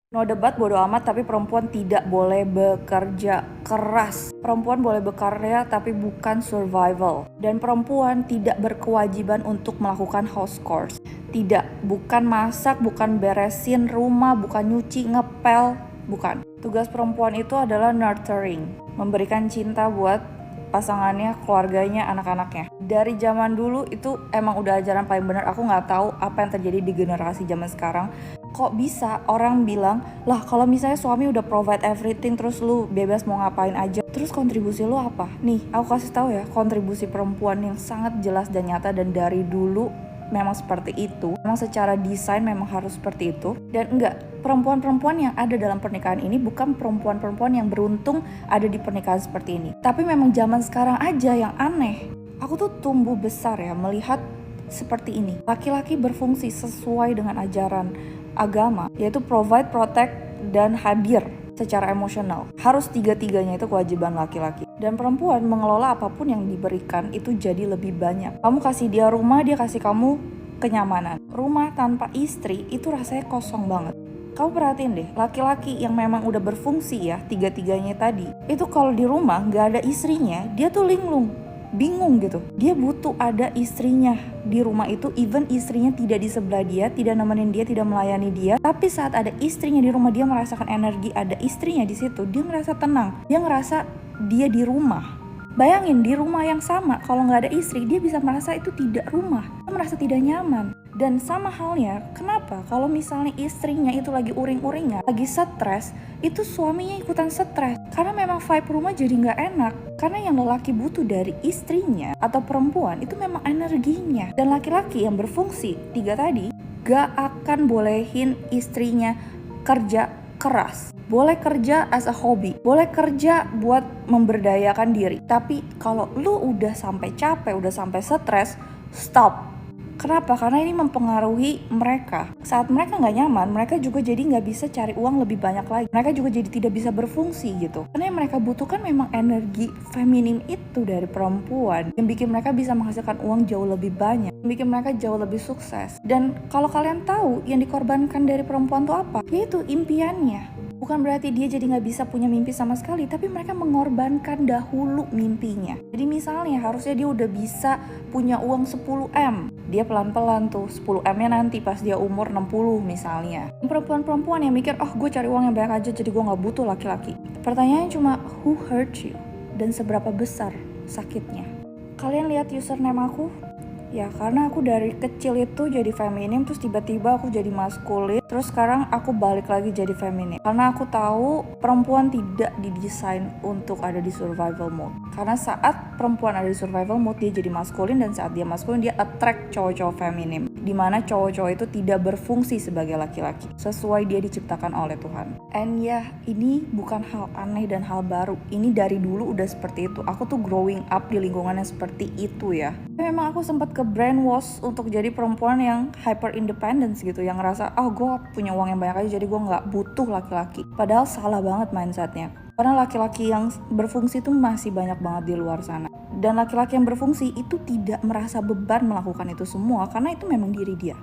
No debat, bodo amat, tapi perempuan tidak boleh bekerja keras. Perempuan boleh bekerja tapi bukan survival. Dan perempuan tidak berkewajiban untuk melakukan house chores. Tidak, bukan masak, bukan beresin rumah, bukan nyuci, ngepel, bukan. Tugas perempuan itu adalah nurturing, memberikan cinta buat pasangannya, keluarganya, anak-anaknya. Dari zaman dulu itu emang udah ajaran paling benar. Aku nggak tahu apa yang terjadi di generasi zaman sekarang. Kok bisa orang bilang, lah kalau misalnya suami udah provide everything terus lu bebas mau ngapain aja, terus kontribusi lu apa? Nih, aku kasih tahu ya, kontribusi perempuan yang sangat jelas dan nyata dan dari dulu memang seperti itu. Memang secara desain memang harus seperti itu. Dan enggak, perempuan-perempuan yang ada dalam pernikahan ini bukan perempuan-perempuan yang beruntung ada di pernikahan seperti ini. Tapi memang zaman sekarang aja yang aneh. Aku tuh tumbuh besar ya melihat seperti ini. Laki-laki berfungsi sesuai dengan ajaran agama, yaitu provide, protect, dan hadir secara emosional. Harus tiga-tiganya itu kewajiban laki-laki. Dan perempuan mengelola apapun yang diberikan itu jadi lebih banyak. Kamu kasih dia rumah, dia kasih kamu kenyamanan. Rumah tanpa istri itu rasanya kosong banget. Kamu perhatiin deh, laki-laki yang memang udah berfungsi ya, tiga-tiganya tadi, itu kalau di rumah gak ada istrinya, dia tuh linglung, bingung gitu. Dia butuh ada istrinya di rumah itu, even istrinya tidak di sebelah dia, tidak nemenin dia, tidak melayani dia. Tapi saat ada istrinya di rumah, dia merasakan energi ada istrinya di situ. Dia ngerasa tenang, dia ngerasa dia di rumah. Bayangin di rumah yang sama, kalau nggak ada istri, dia bisa merasa itu tidak rumah, dia merasa tidak nyaman. Dan sama halnya, kenapa kalau misalnya istrinya itu lagi uring-uringan, lagi stres, itu suaminya ikutan stres. Karena memang vibe rumah jadi nggak enak. Karena yang lelaki butuh dari istrinya atau perempuan itu memang energinya. Dan laki-laki yang berfungsi tiga tadi, gak akan bolehin istrinya kerja keras. Boleh kerja as a hobby, boleh kerja buat memberdayakan diri. Tapi kalau lu udah sampai capek, udah sampai stres, stop. Kenapa? Karena ini mempengaruhi mereka. Saat mereka nggak nyaman, mereka juga jadi nggak bisa cari uang lebih banyak lagi. Mereka juga jadi tidak bisa berfungsi gitu. Karena yang mereka butuhkan memang energi feminim itu dari perempuan. Yang bikin mereka bisa menghasilkan uang jauh lebih banyak. Yang bikin mereka jauh lebih sukses. Dan kalau kalian tahu yang dikorbankan dari perempuan tuh apa? Yaitu impiannya. Bukan berarti dia jadi gak bisa punya mimpi sama sekali, tapi mereka mengorbankan dahulu mimpinya. Jadi misalnya harusnya dia udah bisa punya uang 10M. Dia pelan-pelan tuh 10M-nya nanti pas dia umur 60 misalnya. Perempuan-perempuan yang mikir, oh gue cari uang yang banyak aja jadi gue gak butuh laki-laki. Pertanyaannya cuma, who hurt you? Dan seberapa besar sakitnya? Kalian lihat username aku? Ya karena aku dari kecil itu jadi feminim, terus tiba-tiba aku jadi maskulin, terus sekarang aku balik lagi jadi feminim. Karena aku tahu perempuan tidak didesain untuk ada di survival mode. Karena saat perempuan ada di survival mode, dia jadi maskulin, dan saat dia maskulin, dia attract cowok-cowok feminim. Dimana cowok-cowok itu tidak berfungsi sebagai laki-laki, sesuai dia diciptakan oleh Tuhan. And ya, ini bukan hal aneh dan hal baru. Ini dari dulu udah seperti itu. Aku tuh growing up di lingkungan yang seperti itu ya. Memang aku sempat ke brainwash untuk jadi perempuan yang hyper independence gitu, yang ngerasa gue punya uang yang banyak aja jadi gue nggak butuh laki-laki. Padahal salah banget mindsetnya. Karena laki-laki yang berfungsi itu masih banyak banget di luar sana. Dan laki-laki yang berfungsi itu tidak merasa beban melakukan itu semua karena itu memang diri dia.